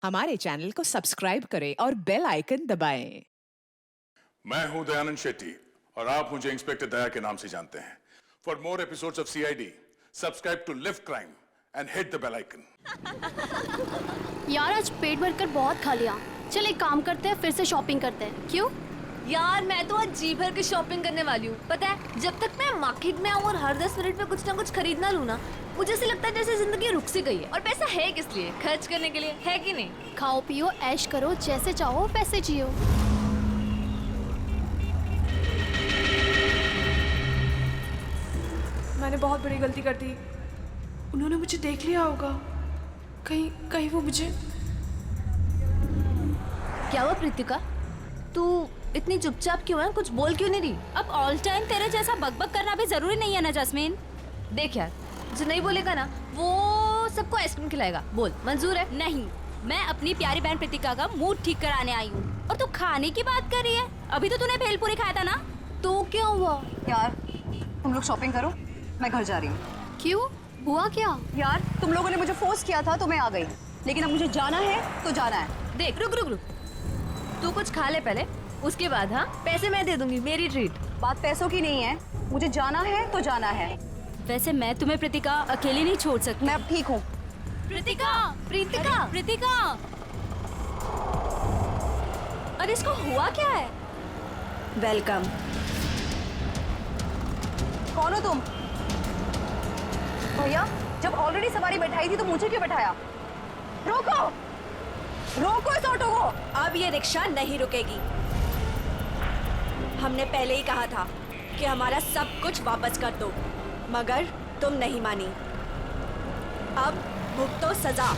हमारे चैनल को सब्सक्राइब करें और बेल आइकन दबाएं। मैं हूं दयानंद शेट्टी और आप मुझे इंस्पेक्टर दया के नाम से जानते हैं। For more episodes of CID, subscribe to lift crime and hit the bell icon. यार आज पेट भरकर बहुत खा लिया। चल एक काम करते हैं, फिर से शॉपिंग करते हैं। क्यों? यार मैं तो आज जी भर के शॉपिंग करने वाली हूँ। पता है, जब तक मैं मार्केट में आऊँ और हर 10 मिनट में कुछ ना कुछ खरीदना लूँ ना, मुझे ऐसे लगता है जैसे जिंदगी रुक सी गई है। और पैसा है किस लिए? खर्च करने के लिए, है कि नहीं? खाओ पियो ऐश करो, जैसे चाहो वैसे जियो। मैंने बहुत बड़ी गलती कर दी। उन्होंने मुझे देख लिया होगा। कहीं कहीं वो मुझे। क्या हुआ प्रीतिका, तू इतनी चुपचाप क्यों है? कुछ बोल क्यों नहीं रही? अब ऑल टाइम तेरे जैसा बकबक करना भी जरूरी नहीं है ना जैस्मीन। देख यार, जो नहीं बोलेगा ना वो सबको आइसक्रीम खिलाएगा। बोल, मंजूर है? नहीं, मैं अपनी प्यारी बहन प्रीतिका का मूड ठीक कराने आई हूँ और तू खाने की बात कर रही है। अभी तो तूने भेलपूरी खाया था ना। तो क्या हुआ? यार तुम लोग शॉपिंग करो, मैं घर जा रही हूँ। क्यों? हुआ क्या? यार तुम लोगों ने मुझे फोर्स किया था तो मैं आ गई, लेकिन अब मुझे जाना है तो जाना है। देख, रुक रुक रुक, तू कुछ खा ले पहले, उसके बाद हाँ पैसे मैं दे दूंगी, मेरी ट्रीट। बात पैसों की नहीं है, मुझे जाना है तो जाना है। वैसे मैं तुम्हें प्रीतिका अकेली नहीं छोड़ सकती। मैं अब ठीक हूँ। प्रीतिका, प्रीतिका, प्रीतिका, अरे इसको हुआ क्या है? वेलकम। कौन हो तुम? भैया, जब ऑलरेडी सवारी बैठाई थी तो मुझे क्यों बैठाया? रोको, रोको इस ऑटो को। अब ये रिक्शा नहीं रुकेगी। हमने पहले ही कहा था कि हमारा सब कुछ वापस कर दो, मगर तुम नहीं मानी। अब भुगतो सजा।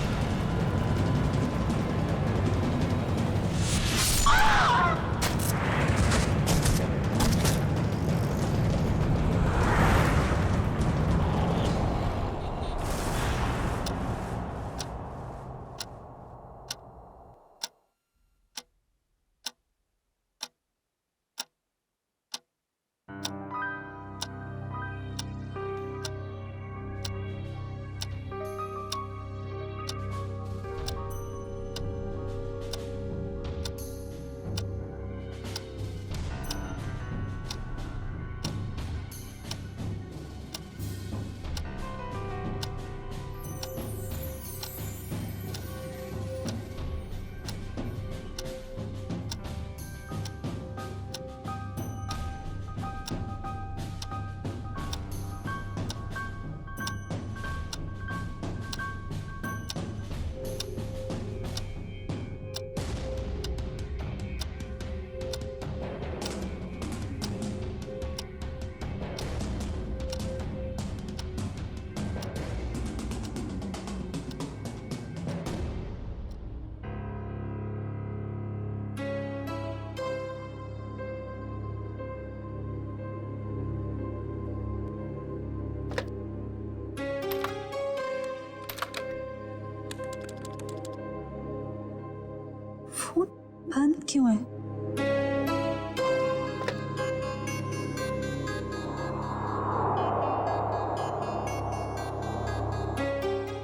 फोन बंद क्यों है?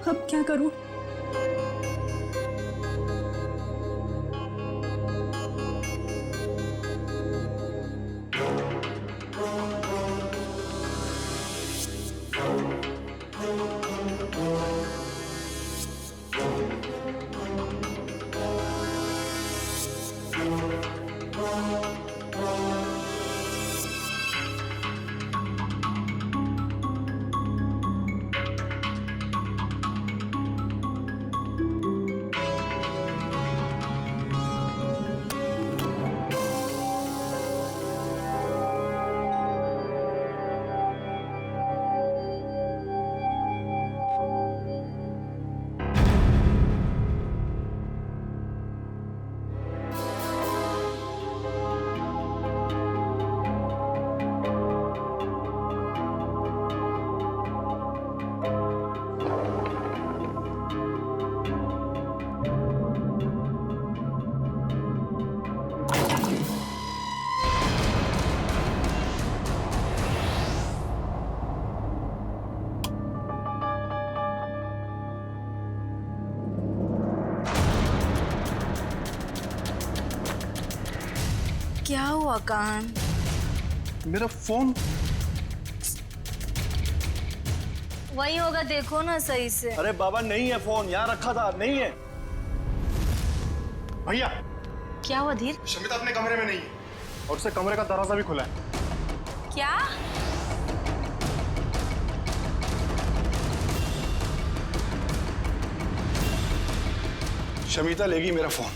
अब क्या करूं? क्या हुआ कान? मेरा फोन। वही होगा, देखो ना सही से। अरे बाबा नहीं है फोन, यहाँ रखा था, नहीं है। भैया क्या हुआ धीर? शमिता अपने कमरे में नहीं है और उससे कमरे का दरवाजा भी खुला है। क्या? शमिता लेगी मेरा फोन।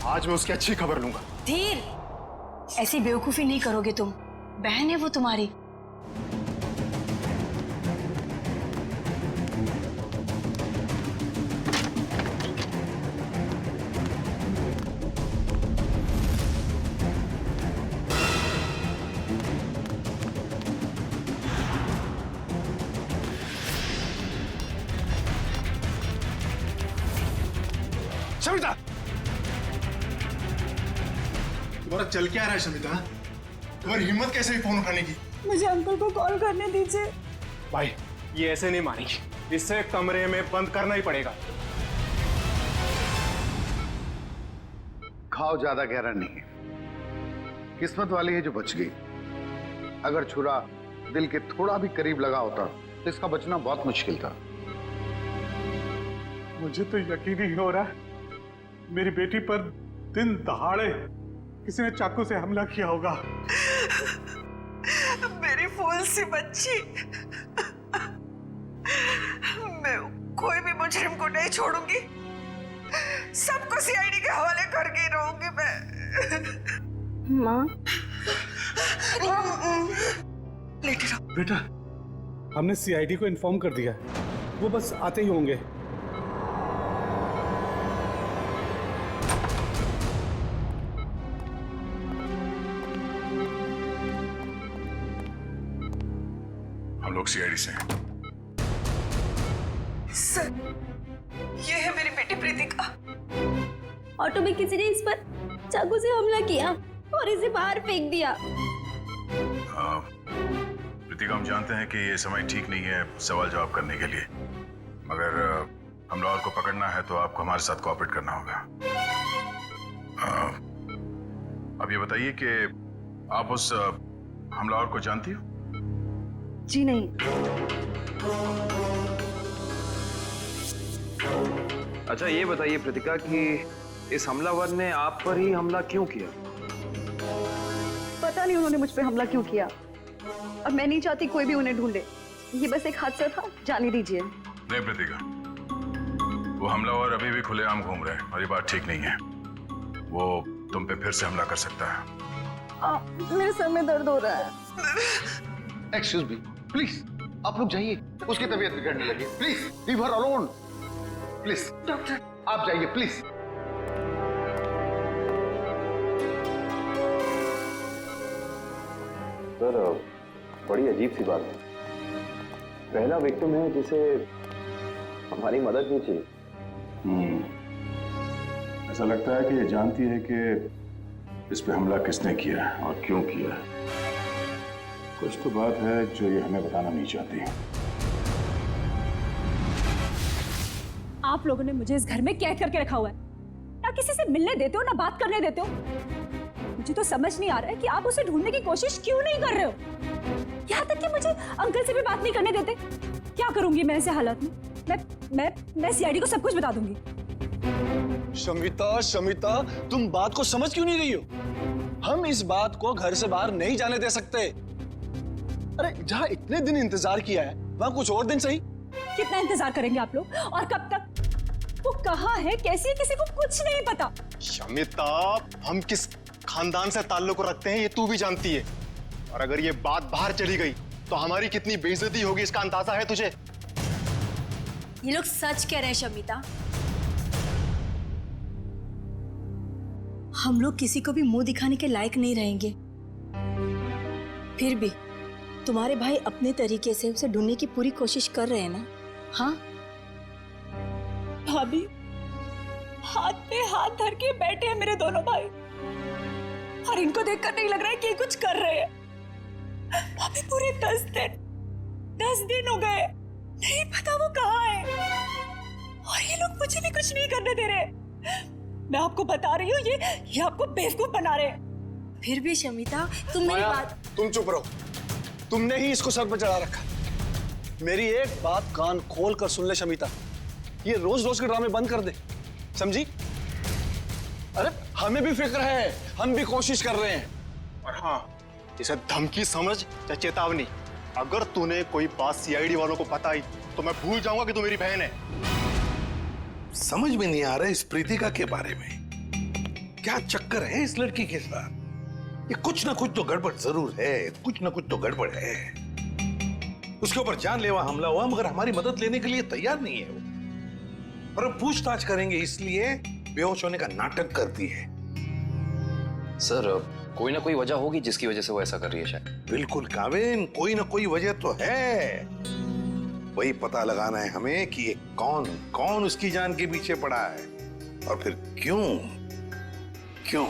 आज मैं उसकी अच्छी खबर लूंगा। धीर, ऐसी बेवकूफी नहीं करोगे तुम। बहन है वो तुम्हारी। शमिता, तुम्हारा चल क्या रहा है शमिता? तुम्हारी हिम्मत कैसे हुई फोन उठाने की? मुझे अंकल को कॉल करने दीजिए। भाई ये ऐसे नहीं मानेगी, इससे कमरे में बंद करना ही पड़ेगा। घाव ज्यादा गहरा नहीं है, किस्मत वाली है जो बच गई। अगर छुरा दिल के थोड़ा भी करीब लगा होता तो इसका बचना बहुत मुश्किल था। मुझे तो यकीन ही हो रहा है मेरी बेटी पर दिन दहाड़े किसी ने चाकू से हमला किया होगा। मेरी फूल सी बच्ची, मैं कोई भी मुजरिम को नहीं छोड़ूंगी। सबको सीआईडी के हवाले करके रहूंगी मैं। माँ, लेटे रहो। बेटा, हमने सीआईडी को इन्फॉर्म कर दिया, वो बस आते ही होंगे। हम लोग सीआईडी से हैं। सर, ये है मेरी बेटी प्रीतिका। ऑटो में किसी ने इस पर चाकू से हमला किया और इसे बाहर फेंक दिया। प्रीतिका, हम जानते हैं कि ये समय ठीक नहीं है सवाल जवाब करने के लिए, मगर हमलावर को पकड़ना है तो आपको हमारे साथ कोऑपरेट करना होगा। अब ये बताइए कि आप उस हमलावर को जानती हो? जी नहीं। अच्छा ये बताइए प्रीतिका कि इस हमलावर ने आप पर ही हमला क्यों किया? पता नहीं उन्होंने मुझ पे हमला क्यों किया, और मैं नहीं चाहती कोई भी उन्हें ढूंढे। ये बस एक हादसा था, जाने दीजिए। नहीं प्रीतिका, वो हमलावर अभी भी खुलेआम घूम रहे हैं और ये बात ठीक नहीं है। वो तुम पे फिर से हमला कर सकता है। मेरे सर में दर्द हो रहा है। एक्सक्यूज मी, प्लीज आप लोग जाइए, उसकी तबीयत बिगड़ने लगी। Please leave her alone. Please doctor, आप जाइए प्लीज। सर, बड़ी अजीब सी बात है। पहला विक्टिम है जिसे हमारी मदद नहीं चाहिए। ऐसा लगता है कि ये जानती है कि इस पे हमला किसने किया है और क्यों किया है। कुछ तो बात है जो ये हमें बताना नहीं चाहती। आप लोगों ने मुझे इस घर में कैद करके रखा हुआ है। ना किसी से मिलने देते हो, ना बात करने देते हो। मुझे तो समझ नहीं आ रहा है कि आप उसे ढूंढने की कोशिश क्यों नहीं कर रहे हो। यहाँ तक कि मुझे अंकल से भी बात नहीं करने देते। क्या करूंगी मैं ऐसे हालात में? मैं सीआईडी को सब कुछ बता दूंगी। शमिता, शमिता, तुम बात को समझ क्यों नहीं रही हो? हम इस बात को घर से बाहर नहीं जाने दे सकते। अरे जहाँ इतने दिन इंतजार किया है वहाँ कुछ और दिन सही। कितना इंतजार करेंगे आप लोग, और कब तक? वो कहाँ है, कैसी है, किसी को कुछ नहीं पता। शमिता, हम किस खानदान से ताल्लुक रखते हैं ये तू भी जानती है, और अगर ये बात बाहर चली गई तो हमारी कितनी बेइज्जती होगी इसका अंदाजा है तुझे। ये लोग सच कह रहे हैं शमिता। हम लोग किसी को भी मुंह दिखाने के लायक नहीं रहेंगे। फिर भी तुम्हारे भाई अपने तरीके से उसे ढूंढने की पूरी कोशिश कर रहे हैं ना? हाँ भाभी, हाथ पे हाथ धर के बैठे हैं मेरे दोनों भाई, और इनको देखकर नहीं लग रहा है कि ये कुछ कर रहे हैं। भाभी, पूरे 10 दिन हो गए, नहीं पता वो कहाँ है, और ये लोग मुझे भी कुछ नहीं करने दे रहे। मैं आपको बता रही हूँ, ये आपको बेवकूफ बना रहे हैं। फिर भी शमिता, तुम मेरी माया, बात। तुम चुप रहो। तुमने ही इसको सर पर चढ़ा रखा। मेरी एक बात कान खोल कर सुन ले शमिता, ये रोज रोज के ड्रामे बंद कर दे, समझी? अरे हमें भी फिक्र है, हम भी कोशिश कर रहे हैं। और हाँ, इसे धमकी समझ या चेतावनी। अगर तूने कोई बात सीआईडी वालों को बताई तो मैं भूल जाऊंगा कि तू मेरी बहन है। समझ में नहीं आ रहा इस प्रीतिका के बारे में, क्या चक्कर है इस लड़की के साथ? ये कुछ ना कुछ तो गड़बड़ जरूर है, कुछ ना कुछ तो गड़बड़ है। उसके ऊपर जानलेवा हमला हुआ मगर हमारी मदद लेने के लिए तैयार नहीं है वो। और अब पूछताछ करेंगे इसलिए बेहोश होने का नाटक करती है। सर कोई ना कोई वजह होगी जिसकी वजह से वो ऐसा कर रही है शायद। बिल्कुल काविन, कोई ना कोई वजह तो है। वही पता लगाना है हमें कि ये कौन कौन उसकी जान के पीछे पड़ा है और फिर क्यों।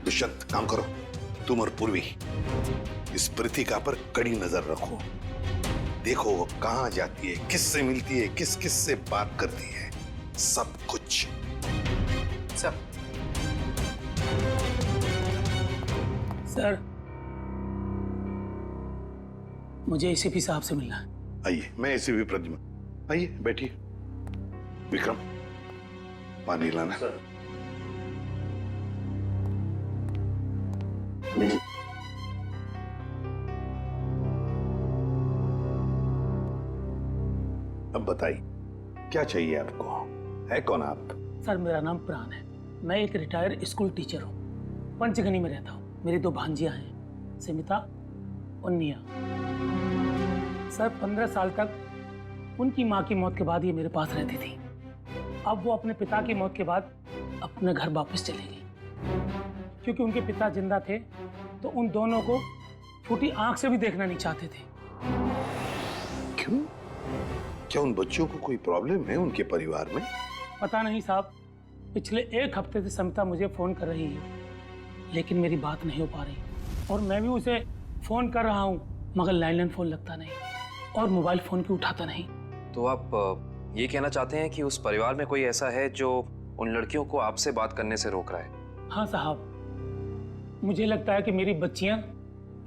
दुष्यंत, काम करो, तुम और पूर्वी इस प्रीतिका पर कड़ी नजर रखो। देखो वो कहां जाती है, किससे मिलती है, किस किस से बात करती है, सब कुछ। सर, मुझे एसीपी साहब से मिलना है। आइए, मैं एसीपी प्रद्युम्न। आइए बैठिए। विक्रम, पानी लाना। सर। अब बताइए क्या चाहिए आपको? है कौन आप? सर, मेरा नाम प्राण है। मैं एक रिटायर्ड स्कूल टीचर हूँ, पंचगनी में रहता हूँ। मेरी 2 भांजियां हैं, समिता और निया। सर, 15 साल तक उनकी माँ की मौत के बाद ये मेरे पास रहती थी। अब वो अपने पिता की मौत के बाद अपने घर वापस चली गई। क्योंकि उनके पिता जिंदा थे तो उन दोनों को फूटी आंख से भी देखना नहीं चाहते थे। क्यों? क्या उन बच्चों को कोई प्रॉब्लम है उनके परिवार में? पता नहीं साहब, पिछले 1 हफ्ते से समिता मुझे फोन कर रही है लेकिन मेरी बात नहीं हो पा रही। और मैं भी उसे फोन कर रहा हूँ मगर लैंडलाइन फोन लगता नहीं और मोबाइल फोन भी उठाता नहीं। तो आप ये कहना चाहते हैं कि उस परिवार में कोई ऐसा है जो उन लड़कियों को आपसे बात करने से रोक रहा है? हाँ साहब, मुझे लगता है कि मेरी बच्चियां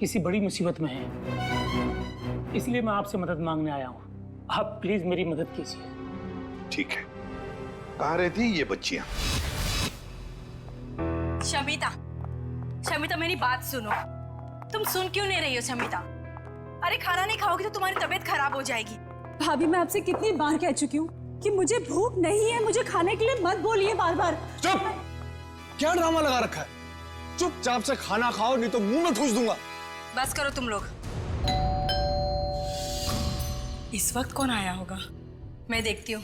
किसी बड़ी मुसीबत में हैं, इसलिए मैं आपसे मदद मांगने आया हूँ। आप प्लीज मेरी मदद कीजिए। ठीक है, कहाँ रहती ये बच्चियां? शमिता, मेरी बात सुनो। तुम सुन क्यों नहीं रही हो शमिता? अरे खाना नहीं खाओगी तो तुम्हारी तबीयत खराब हो जाएगी। भाभी, मैं आपसे कितनी बार कह चुकी हूँ कि मुझे भूख नहीं है, मुझे खाने के लिए मत बोलिए बार बार। चुप! क्या ड्रामा लगा रखा है? चुपचाप से खाना खाओ नहीं तो मुंह में ठूस दूंगा। बस करो तुम लोग। इस वक्त कौन आया होगा, मैं देखती हूँ।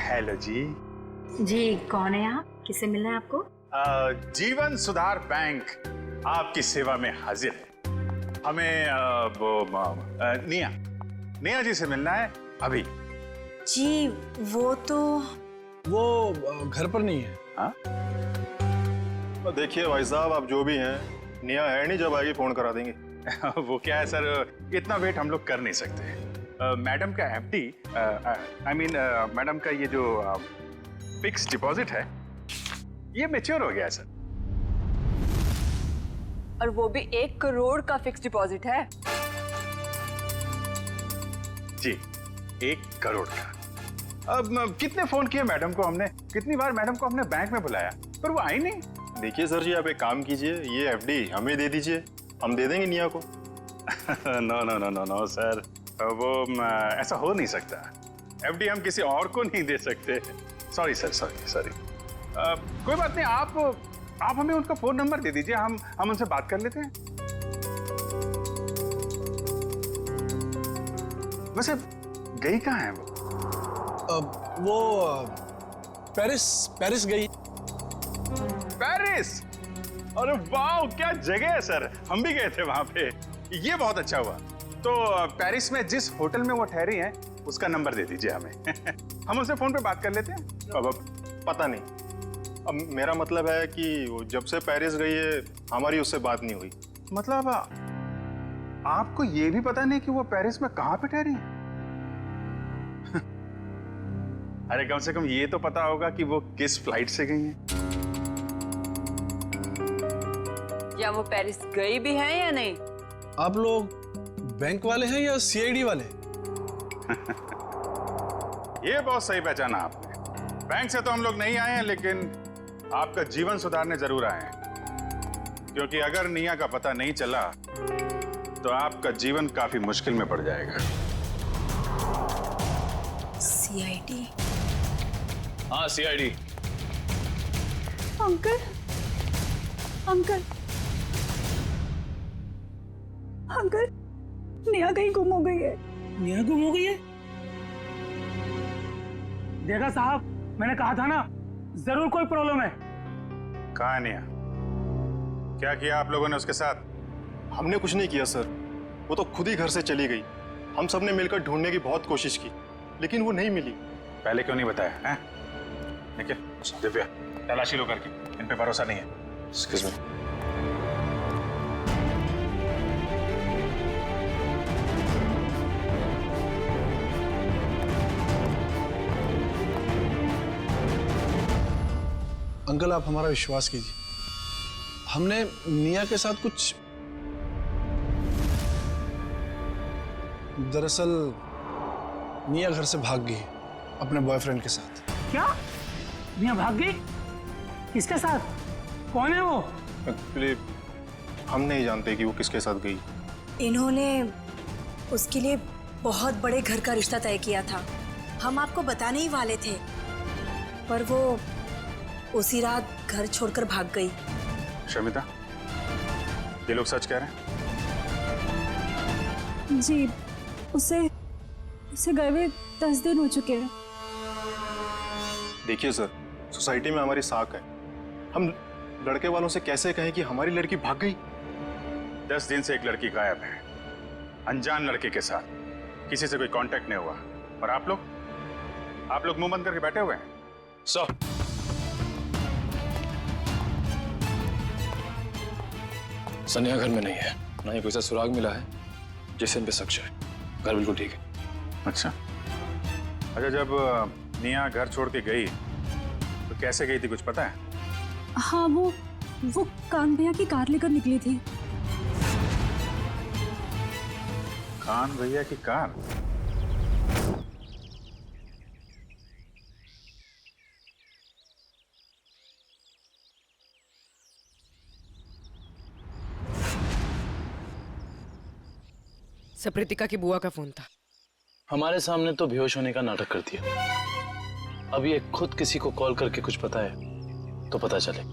हेलो जी। जी, कौन है आप? किससे मिलना है आपको? जीवन सुधार बैंक आपकी सेवा में हाजिर है। हमें निया जी से मिलना है अभी। जी, वो घर पर नहीं है। हाँ? तो देखिए भाई साहब, आप जो भी हैं, निया है नहीं, जब आएगी फोन करा देंगे। वो क्या है सर, इतना वेट हम लोग कर नहीं सकते। मैडम का एफडी, मैडम का ये जो फिक्स डिपॉजिट है ये मैच्योर हो गया है सर। और वो भी 1 करोड़ का फिक्स डिपॉजिट है। जी, 1 करोड़ का। अब कितने फोन किए मैडम को हमने, कितनी बार मैडम को हमने बैंक में बुलाया पर वो आई नहीं। देखिए सर जी, आप एक काम कीजिए, ये एफडी हमें दे दीजिए, हम दे देंगे निया को। No no no no no sir, वो ऐसा हो नहीं सकता। एफडी हम किसी और को नहीं दे सकते। Sorry sir, sorry. कोई बात नहीं, आप हमें उनका फोन नंबर दे दीजिए, हम उनसे बात कर लेते हैं। वैसे गई कहाँ है वो पेरिस गई। पेरिस? अरे वाह, क्या जगह है सर, हम भी गए थे वहां पे। ये बहुत अच्छा हुआ। तो पेरिस में जिस होटल में वो ठहरी हैं उसका नंबर दे दीजिए हमें। हम उनसे फोन पे बात कर लेते हैं। अब पता नहीं, अब मेरा मतलब है कि वो जब से पेरिस गई है हमारी उससे बात नहीं हुई। मतलब आपको ये भी पता नहीं कि वो पेरिस में कहाँ पे ठहरी? अरे कम से कम ये तो पता होगा कि वो किस फ्लाइट से गई हैं। या वो पेरिस गई भी है या नहीं? आप लोग बैंक वाले हैं या सीआईडी वाले? ये बहुत सही पहचाना आपने। बैंक से तो हम लोग नहीं आए हैं, लेकिन आपका जीवन सुधारने जरूर आए हैं। क्योंकि अगर निया का पता नहीं चला तो आपका जीवन काफी मुश्किल में पड़ जाएगा। सीआईडी? हाँ, सीआईडी। अंकल, अंकल, अंकल, निया कहीं गुम हो गई है। निया गुम हो गई है? देखा साहब, मैंने कहा था ना, जरूर कोई प्रॉब्लम है। कहाँ है निया? क्या किया आप लोगों ने उसके साथ? हमने कुछ नहीं किया सर, वो तो खुद ही घर से चली गई। हम सब ने मिलकर ढूंढने की बहुत कोशिश की, लेकिन वो नहीं मिली। पहले क्यों नहीं बताया? हैं? निखिल, दिव्या, तलाशी लो करके, इन पे भरोसा नहीं है। Excuse me. अंकल, आप हमारा विश्वास कीजिए, हमने निया के साथ कुछ, दरअसल निया घर से भाग गई अपने बॉयफ्रेंड के साथ। क्या? निया भाग गई? किसके साथ? कौन है वो? एक्चुअली हम नहीं जानते कि वो किसके साथ गई। इन्होंने उसके लिए बहुत बड़े घर का रिश्ता तय किया था। हम आपको बताने ही वाले थे, पर वो उसी रात घर छोड़कर भाग गई। शमिता, ये लोग सच कह रहे हैं? जी, उसे गए हुए 10 दिन हो चुके हैं। देखिए सर, सोसाइटी में हमारी साख है, हम लड़के वालों से कैसे कहें कि हमारी लड़की भाग गई? 10 दिन से एक लड़की गायब है, अनजान लड़के के साथ, किसी से कोई कांटेक्ट नहीं हुआ। और आप लोग मुंह बंद करके बैठे हुए हैं। सनिया घर में नहीं है, ना ही कोई सा सुराग मिला है जिससे इन पे शक है। घर बिल्कुल ठीक है। अच्छा, जब निया घर छोड़ के गई तो कैसे गई थी, कुछ पता है? हाँ, वो कान भैया की कार लेकर निकली थी। कान भैया की कार? सप्रीतिका की बुआ का फोन था। हमारे सामने तो बेहोश होने का नाटक करती है। अब ये खुद किसी को कॉल करके कुछ पता है तो पता चले।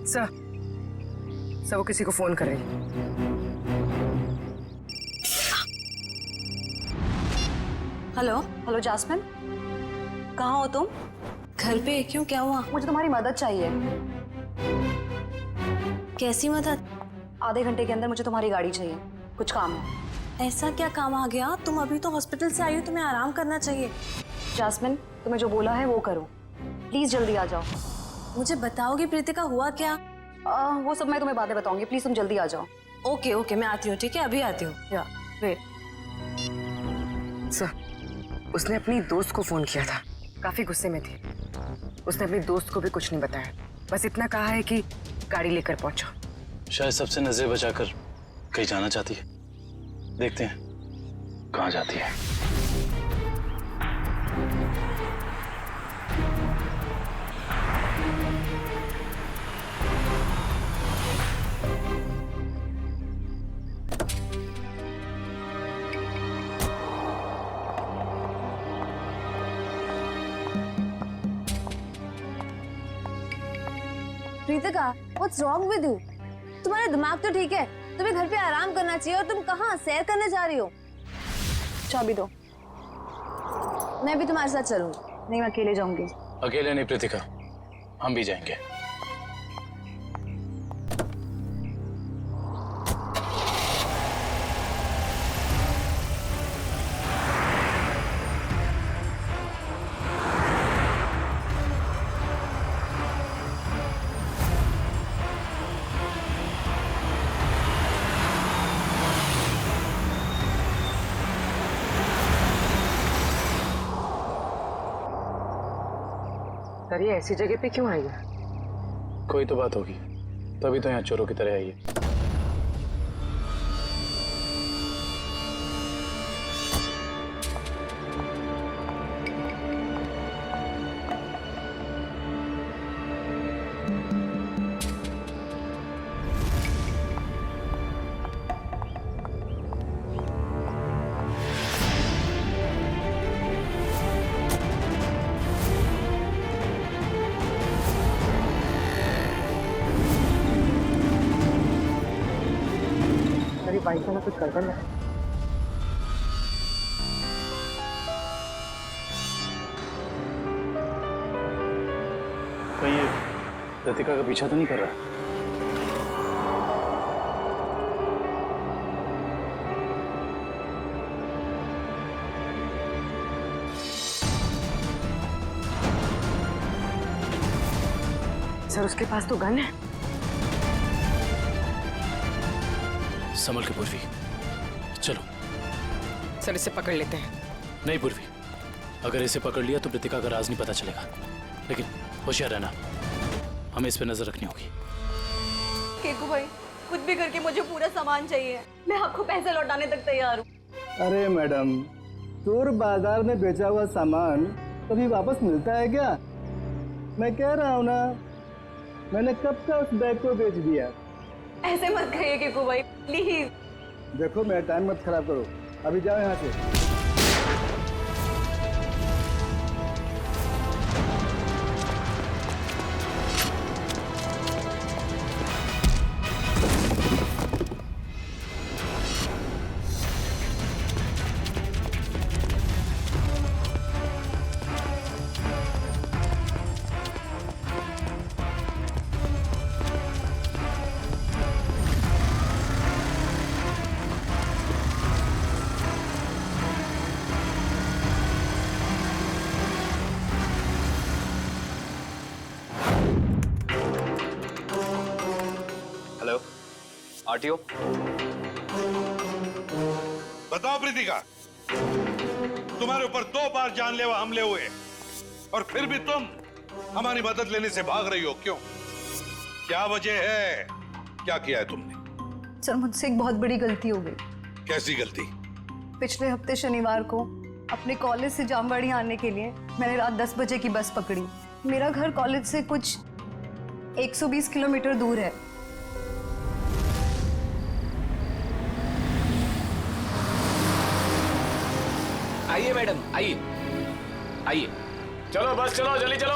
सर वो किसी को फोन कर रही है। हेलो जास्मिन, कहाँ हो तुम? घर पे? क्यों, क्या हुआ? मुझे तुम्हारी मदद चाहिए। कैसी मदद? आधे घंटे के अंदर मुझे तुम्हारी गाड़ी चाहिए, कुछ काम है। ऐसा क्या काम आ गया? तुम अभी तो हॉस्पिटल से आई हो, तुम्हें आराम करना चाहिए। जास्मिन, तुम्हें जो बोला है वो करो, प्लीज जल्दी आ जाओ। मुझे बताओगी प्रीतिका हुआ क्या? वो सब मैं तुम्हें बातें बताऊंगी, प्लीज तुम जल्दी आ जाओ। ओके, मैं आती हूँ, ठीक है, अभी आती हूँ। या वेट। सर, उसने अपनी दोस्त को फोन किया था, काफी गुस्से में थी। उसने अपनी दोस्त को भी कुछ नहीं बताया, बस इतना कहा है कि गाड़ी लेकर पहुंचो। शायद सबसे नजर बचाकर कहीं जाना चाहती है। देखते हैं कहाँ जाती है। Preetika, what's wrong with you? तुम्हारा दिमाग तो ठीक है, तुम्हें घर पे आराम करना चाहिए और तुम कहाँ सैर करने जा रही हो? चाबी दो। मैं भी तुम्हारे साथ चलूंगी। नहीं, मैं अकेले जाऊंगी। अकेले नहीं प्रीतिका, हम भी जाएंगे। सर ये ऐसी जगह पे क्यों आई है? कोई तो बात होगी, तभी तो यहाँ चोरों की तरह आई है। बाइक में कुछ गड़बड़ है। कहीं ये रतिका का पीछा तो नहीं कर रहा? सर उसके पास तो गन है। संभल के पूर्वी, चलो। सर इसे पकड़ लेते हैं। नहीं पूर्वी, अगर इसे पकड़ लिया तो प्रतिका का राज नहीं पता चलेगा, लेकिन होशियार रहना, हमें इस पे नजर रखनी होगी। केकू भाई कुछ भी करके मुझे पूरा सामान चाहिए, मैं आपको पैसे लौटाने तक तैयार हूँ। अरे मैडम, चोर बाजार में बेचा हुआ सामान कभी वापस मिलता है क्या? मैं कह रहा हूँ ना, मैंने कब का उस बैग को बेच दिया। ऐसे मत कहिए केकू भाई, प्लीज। देखो मेरा टाइम मत खराब करो, अभी जाओ यहाँ से। आरटीओ, बताओ प्रीतिका, तुम्हारे ऊपर 2 बार जानलेवा हमले हुए और फिर भी तुम हमारी मदद लेने से भाग रही हो, क्यों? क्या वजह है? क्या किया है तुमने? सर मुझसे एक बहुत बड़ी गलती हो गई। कैसी गलती? पिछले हफ्ते शनिवार को अपने कॉलेज से जामवाड़ी आने के लिए मैंने रात 10 बजे की बस पकड़ी। मेरा घर कॉलेज से कुछ 120 किलोमीटर दूर है। आइए मैडम, आइए आइए, चलो बस चलो, जल्दी चलो।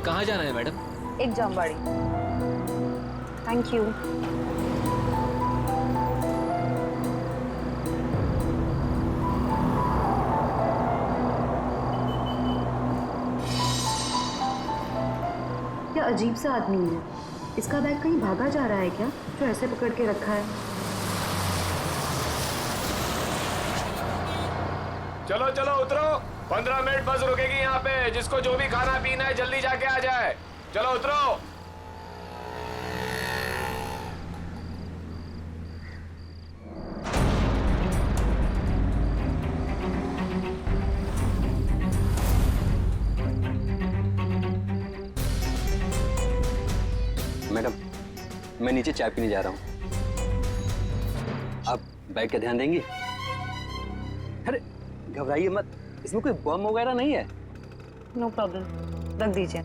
कहाँ जाना है मैडम? एक जामवाड़ी। Thank you. क्या अजीब सा आदमी है, इसका बैग कहीं भागा जा रहा है क्या, जो ऐसे पकड़ के रखा है? चलो चलो उतरो, 15 मिनट बस रुकेगी यहाँ पे। जिसको जो भी खाना पीना है जल्दी जाके आ जाए। चलो उतरो। मैडम, मैं नीचे चाय पीने जा रहा हूँ, आप बैग का ध्यान देंगी? अरे घबराइए मत, इसमें कोई बम वगैरह नहीं है। नो प्रॉब्लम, रख दीजिए।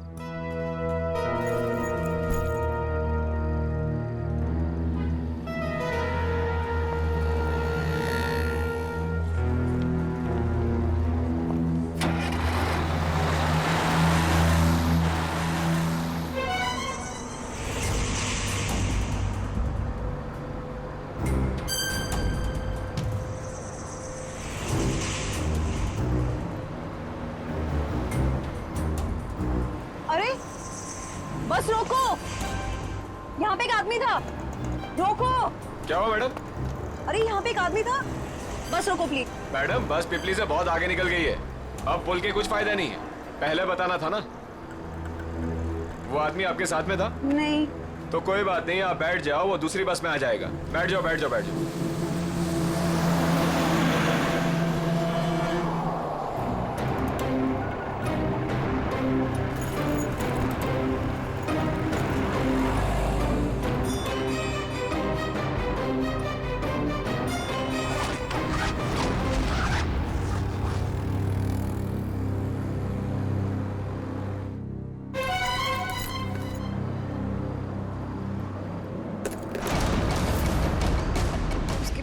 अरे बस रोको, यहाँ पे एक आदमी था, रोको। क्या हुआ मैडम? अरे यहाँ पे एक आदमी था, बस रोको प्लीज। मैडम बस पिपली से बहुत आगे निकल गई है, अब पुल के कुछ फायदा नहीं है। पहले बताना था ना। वो आदमी आपके साथ में था? नहीं। तो कोई बात नहीं, आप बैठ जाओ, वो दूसरी बस में आ जाएगा। बैठ जाओ बैठ जाओ बैठ जाओ।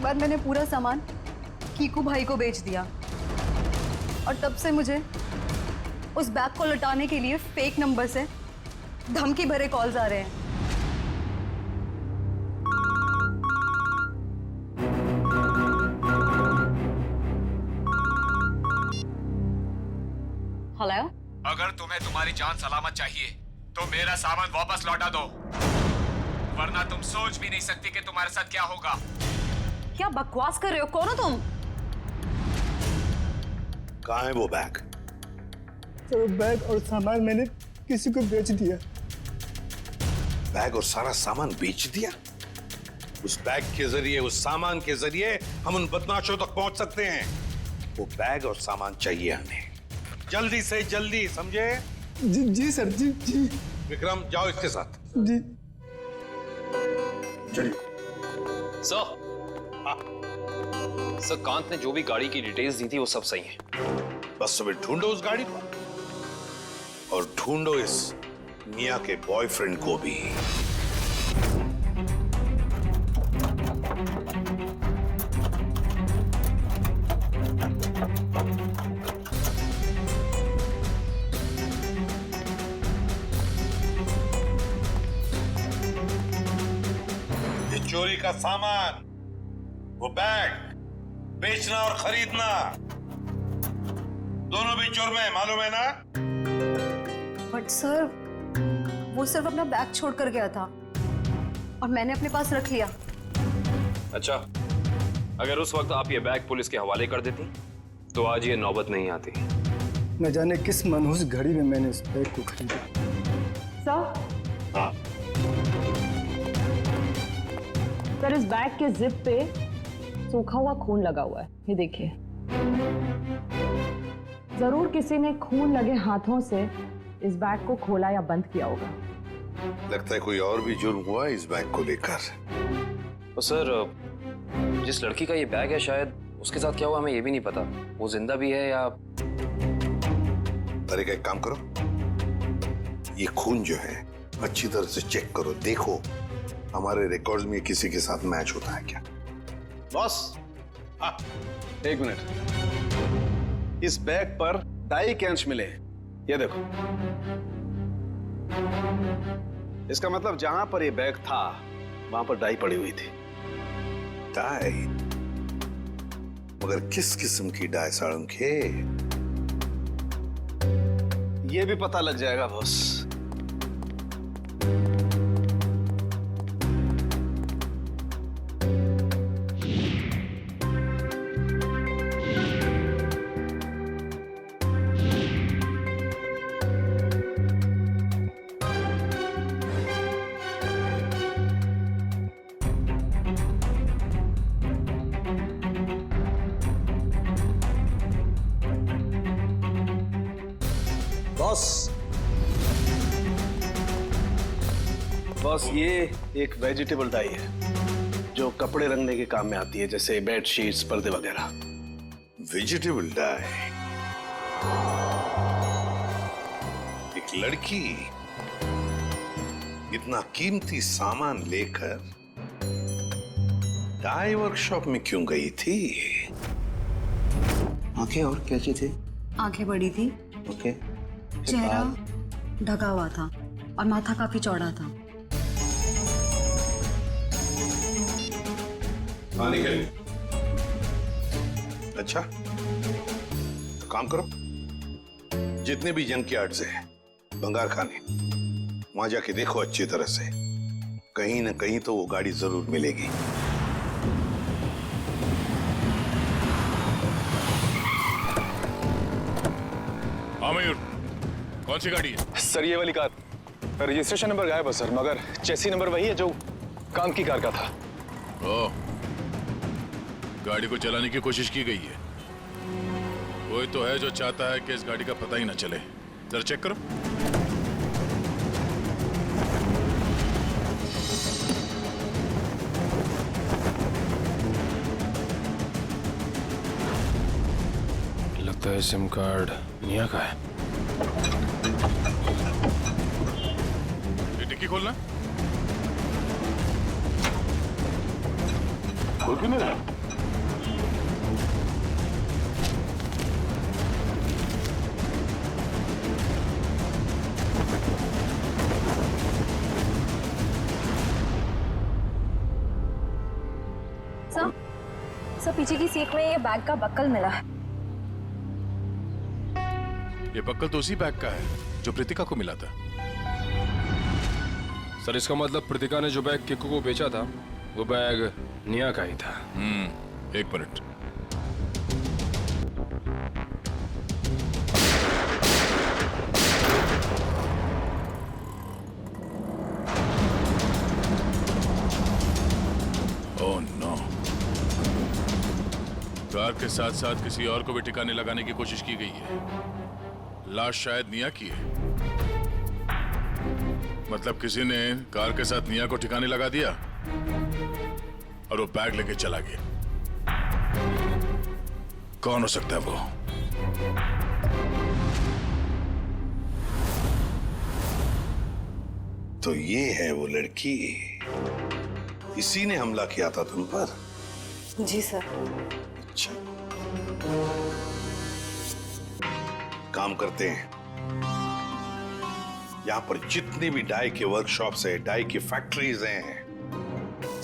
बाद मैंने पूरा सामान कीकू भाई को बेच दिया और तब से मुझे उस बैग को लौटाने के लिए फेक नंबर से धमकी भरे कॉल्स आ रहे हैं। हेलो, अगर तुम्हें तुम्हारी जान सलामत चाहिए तो मेरा सामान वापस लौटा दो, वरना तुम सोच भी नहीं सकती कि तुम्हारे साथ क्या होगा। क्या बकवास कर रहे हो? कौन हो तुम? कहाँ है वो बैग? तो बैग और सामान मैंने किसी को बेच दिया। बैग और सारा सामान बेच दिया? उस बैग के जरिए, उस सामान के जरिए हम उन बदमाशों तक पहुंच सकते हैं। वो बैग और सामान चाहिए हमें, जल्दी से जल्दी, समझे? जी सर, जी। विक्रम, जाओ इसके साथ। जी। चलिए। सर, कांत ने जो भी गाड़ी की डिटेल्स दी थी वो सब सही है। बस अभी ढूंढो उस गाड़ी को और ढूंढो इस मिया के बॉयफ्रेंड को भी। ये चोरी का सामान, वो बैग बेचना और खरीदना दोनों भी जुर्म है, मालूम है ना? बट सर, वो सिर्फ अपना बैग छोड़ कर गया था और मैंने अपने पास रख लिया। अच्छा, अगर उस वक्त आप ये बैग पुलिस के हवाले कर देती तो आज ये नौबत नहीं आती। न जाने किस मनहूस घड़ी में मैंने इस बैग को खरीदा। सर, इस बैग के जिप पे सूखा हुआ खून लगा हुआ है, ये देखिए। जरूर किसी ने खून लगे हाथों से इस बैग को खोला या बंद किया होगा। लगता है कोई और भी जुर्म हुआ इस बैग को लेकर। तो सर, जिस लड़की का ये बैग है शायद उसके साथ क्या हुआ हमें ये भी नहीं पता। वो जिंदा भी है या... अरे, एक काम करो, ये खून जो है अच्छी तरह से चेक करो, देखो हमारे रिकॉर्ड्स में किसी के साथ मैच होता है क्या। बॉस, एक मिनट, इस बैग पर डाई के अंश मिले, ये देखो। इसका मतलब जहां पर ये बैग था वहां पर डाई पड़ी हुई थी। डाई? मगर किस किस्म की डाई साळुंखे? ये भी पता लग जाएगा बॉस। बॉस, ये एक वेजिटेबल डाई है जो कपड़े रंगने के काम में आती है, जैसे बेड शीट्स, पर्दे वगैरह। Vegetable die? एक लड़की इतना कीमती सामान लेकर डाई वर्कशॉप में क्यों गई थी? आंखें और कैसी थी? आंखें बड़ी थी, ओके। चेहरा ढका हुआ था और माथा काफी चौड़ा था। अच्छा, तो काम करो, जितने भी जंक यार्ड्स हैं, भंगार खाने, वहां जाके देखो अच्छी तरह से, कहीं ना कहीं तो वो गाड़ी जरूर मिलेगी। आमिर, कौन सी गाड़ी है? सर, ये वाली कार। रजिस्ट्रेशन नंबर गायब है सर, मगर चेसी नंबर वही है जो कांत की कार का था। ओह, गाड़ी को चलाने की कोशिश की गई है। कोई तो है जो चाहता है कि इस गाड़ी का पता ही ना चले। जरा चेक करो। लगता है सिम कार्ड निया का है। ये डिक्की खोलना। खोल क्यों नहीं रहा? सर पीछे की सीट में ये बैग का बक्कल मिला है। ये बक्कल तो उसी बैग का है जो प्रीतिका को मिला था। सर इसका मतलब प्रीतिका ने जो बैग किक्कू को बेचा था वो बैग निया का ही था। एक मिनट। ओह नो, कार के साथ साथ किसी और को भी ठिकाने लगाने की कोशिश की गई है। लाश शायद निया की है। मतलब किसी ने कार के साथ निया को ठिकाने लगा दिया और वो बैग लेके चला गया। कौन हो सकता है वो? तो ये है वो लड़की, इसी ने हमला किया था तुम पर? जी सर। अच्छा, काम करते हैं। यहां पर जितनी भी डाई के वर्कशॉप्स है, डाई की फैक्ट्रीज हैं,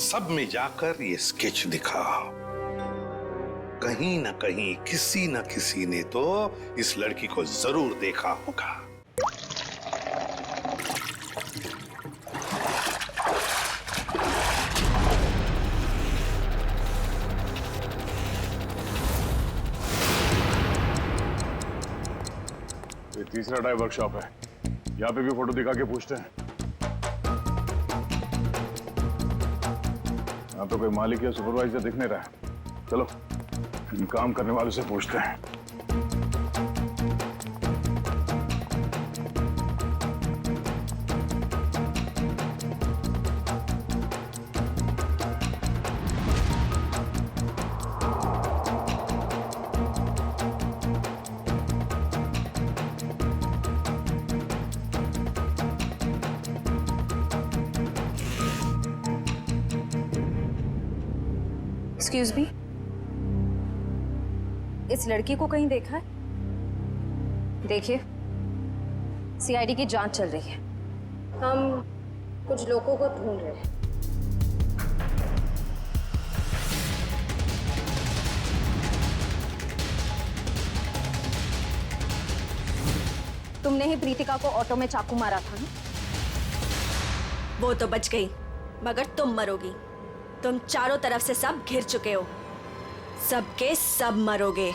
सब में जाकर ये स्केच दिखाओ। कहीं ना कहीं किसी ना किसी ने तो इस लड़की को जरूर देखा होगा। ये तीसरा डाई वर्कशॉप है, यहाँ पे भी फोटो दिखा के पूछते हैं। यहाँ तो कोई मालिक या सुपरवाइजर दिख नहीं रहा है। चलो इन काम करने वालों से पूछते हैं। एक्सक्यूज मी, इस लड़की को कहीं देखा है? देखिए, सीआईडी की जांच चल रही है। हम कुछ लोगों को ढूंढ रहे हैं। तुमने ही प्रीतिका को ऑटो में चाकू मारा था ना? वो तो बच गई, मगर तुम मरोगी। तुम चारों तरफ से सब घिर चुके हो, सबके सब मरोगे।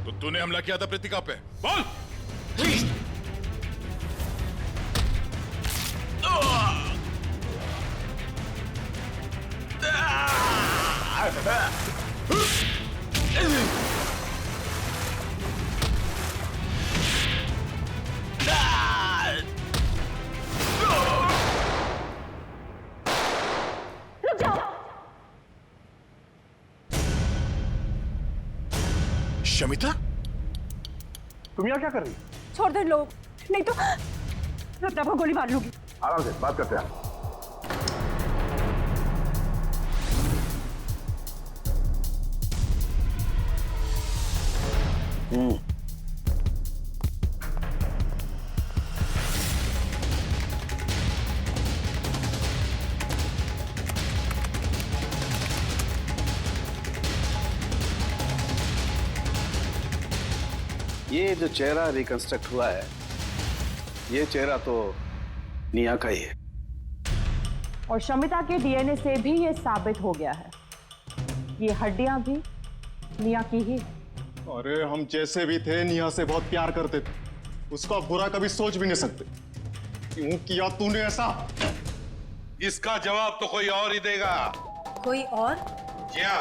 तो तूने हमला किया था प्रीतिका पे, बोल। शमिता, तुम यहाँ क्या कर रही? छोड़ दो लोग, नहीं तो रत्ना को गोली मार लूंगी। आराम से बात करते हैं। ये ये जो चेहरा रिकंस्ट्रक्ट हुआ है, ये चेहरा तो निया का ही है। और शमिता के डीएनए से भी ये साबित हो गया है, ये हड्डियां भी निया की ही। अरे हम जैसे भी थे निया से बहुत प्यार करते थे, उसका बुरा कभी सोच भी नहीं सकते। क्यों किया तूने ऐसा? इसका जवाब तो कोई और ही देगा। कोई और? क्या?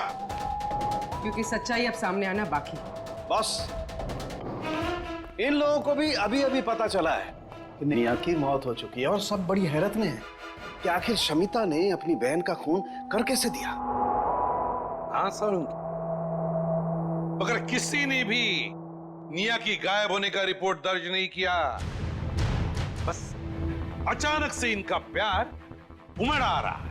क्योंकि सच्चाई अब सामने आना बाकी। बस इन लोगों को भी अभी अभी पता चला है कि निया की मौत हो चुकी है और सब बड़ी हैरत में है कि आखिर शमिता ने अपनी बहन का खून कर कैसे दिया। हाँ सर, मगर किसी ने भी निया की गायब होने का रिपोर्ट दर्ज नहीं किया। बस अचानक से इनका प्यार उमड़ आ रहा है।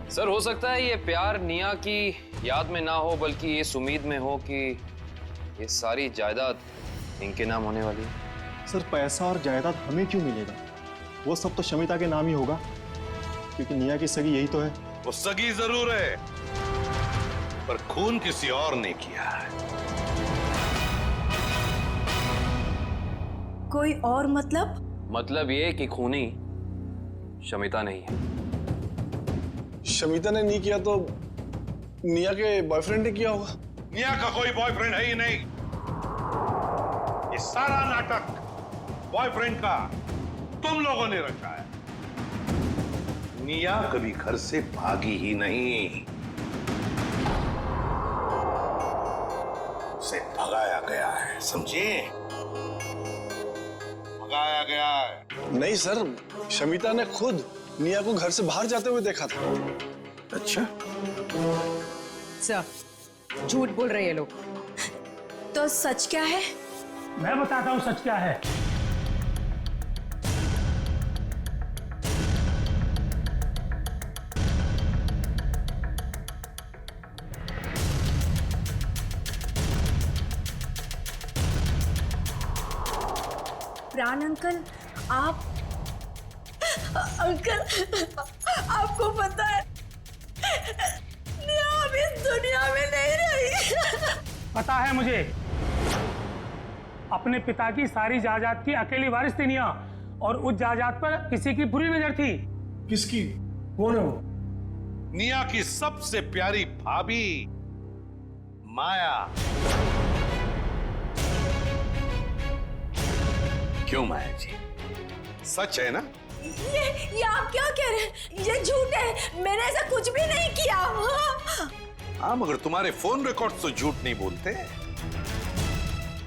सर हो सकता है ये प्यार निया की याद में ना हो, बल्कि इस उम्मीद में हो कि ये सारी जायदाद इनके नाम होने वाली है। सर पैसा और जायदाद हमें क्यों मिलेगा? वो सब तो शमिता के नाम ही होगा, क्योंकि निया की सगी यही तो है। वो सगी जरूर है, पर खून किसी और ने किया है। कोई और मतलब? मतलब ये कि खूनी शमिता नहीं है। शमिता ने नहीं किया तो निया के बॉयफ्रेंड ने किया होगा। निया का कोई बॉयफ्रेंड है ही नहीं। ये सारा नाटक बॉयफ्रेंड का तुम लोगों ने रचा है। निया कभी घर से भागी ही नहीं, उसे भगाया गया है, समझे? भगाया गया है। नहीं सर, शमिता ने खुद निया को घर से बाहर जाते हुए देखा था। अच्छा सर, झूठ बोल रहे हैं लोग। तो सच क्या है? मैं बताता हूँ सच क्या है। प्राण अंकल, आप अंकल, आपको पता है निया अब इस दुनिया में नहीं रही। पता है मुझे, अपने पिता की सारी जायदाद की अकेली वारिस थी निया, और उस जायदाद पर किसी की बुरी नजर थी। किसकी? कौन है वो? निया की सबसे प्यारी भाभी माया। क्यों माया जी, सच है ना? ये आप क्या कह रहे हैं? ये झूठ है, मैंने ऐसा कुछ भी नहीं किया। हाँ, मगर तुम्हारे फोन रिकॉर्ड्स तो झूठ नहीं बोलते।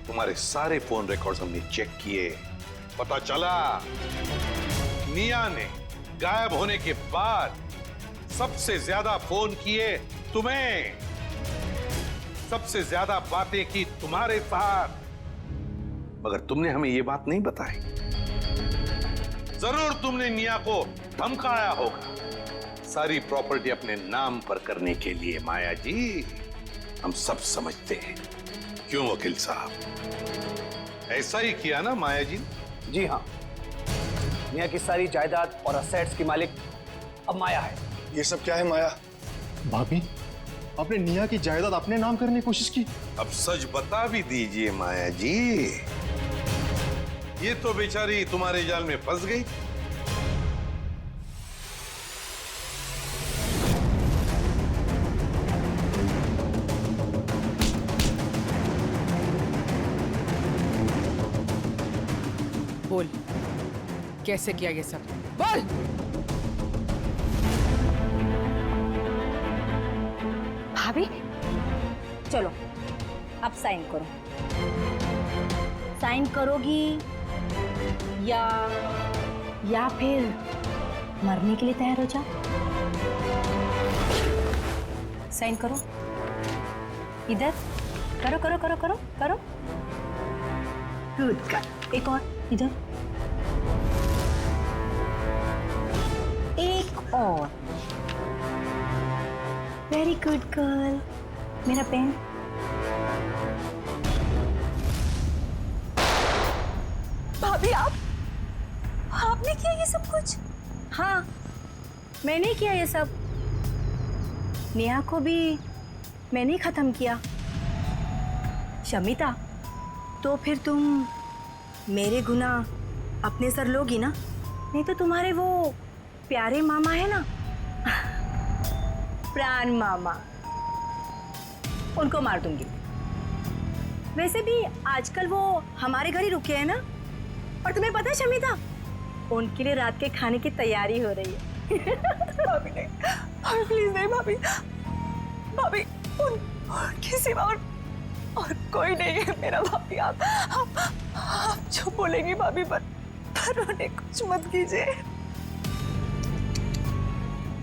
तुम्हारे सारे फोन रिकॉर्ड्स हमने चेक किए, पता चला निया ने गायब होने के बाद सबसे ज्यादा फोन किए तुम्हें, सबसे ज्यादा बातें की तुम्हारे साथ, मगर तुमने हमें ये बात नहीं बताई। जरूर तुमने निया को धमकाया होगा सारी प्रॉपर्टी अपने नाम पर करने के लिए। माया जी, हम सब समझते हैं। क्यों वकील साहब, ऐसा ही किया ना माया जी? जी हाँ, निया की सारी जायदाद और असेट्स की मालिक अब माया है। ये सब क्या है माया? भाभी, आपने निया की जायदाद अपने नाम करने की कोशिश की। अब सच बता भी दीजिए माया जी, ये तो बेचारी तुम्हारे जाल में फंस गई। बोल, कैसे किया ये सब? बोल। भाभी, चलो अब साइन करो। साइन करोगी या फिर मरने के लिए तैयार हो जाओ? साइन करो, इधर करो करो करो करो करो। गुड गर्ल, एक और इधर, एक और। Very good girl. मेरा पेन। भाभी, आपने किया ये सब कुछ? हाँ, मैंने किया ये सब। नेहा को भी मैंने खत्म किया। शमिता, तो फिर तुम मेरे गुनाह अपने सर लोगी ना? नहीं तो तुम्हारे वो प्यारे मामा है ना, प्राण मामा, उनको मार दूंगी। वैसे भी आजकल वो हमारे घर ही रुके हैं ना। और तुम्हें पता है शमिता, उनके लिए रात के खाने की तैयारी हो रही है। भाभी नहीं, भाभी प्लीज नहीं भाभी, भाभी उन किसी सिवा और कोई नहीं है मेरा भाभी। आप जो बोलेंगी भाभी, पर उन्हें कुछ मत कीजिए।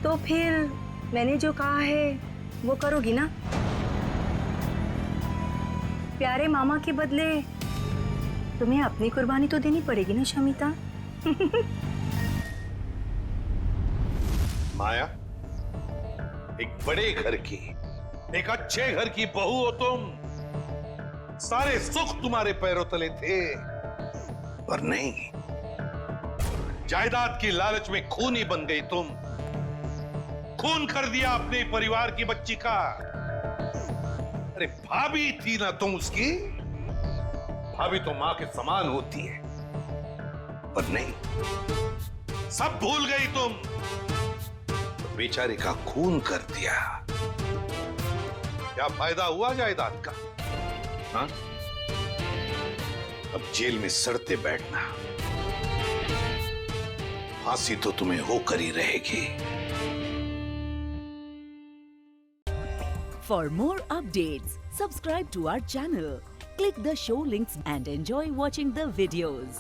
तो फिर मैंने जो कहा है वो करोगी ना? प्यारे मामा के बदले तुम्हें अपनी कुर्बानी तो देनी पड़ेगी ना शमिता। माया, एक बड़े घर की, एक अच्छे घर की बहू हो तुम। सारे सुख तुम्हारे पैरों तले थे, पर नहीं, जायदाद की लालच में खूनी बन गई तुम। खून कर दिया अपने परिवार की बच्ची का। अरे भाभी थी ना तुम उसकी, भाभी तो मां के समान होती है, पर नहीं, सब भूल गई तुम। तो बेचारे का खून कर दिया। क्या फायदा हुआ जायदाद का? हाँ? अब जेल में सड़ते बैठना, फांसी तो तुम्हें होकर ही रहेगी। For more updates, subscribe to our channel, click the show links and enjoy watching the videos.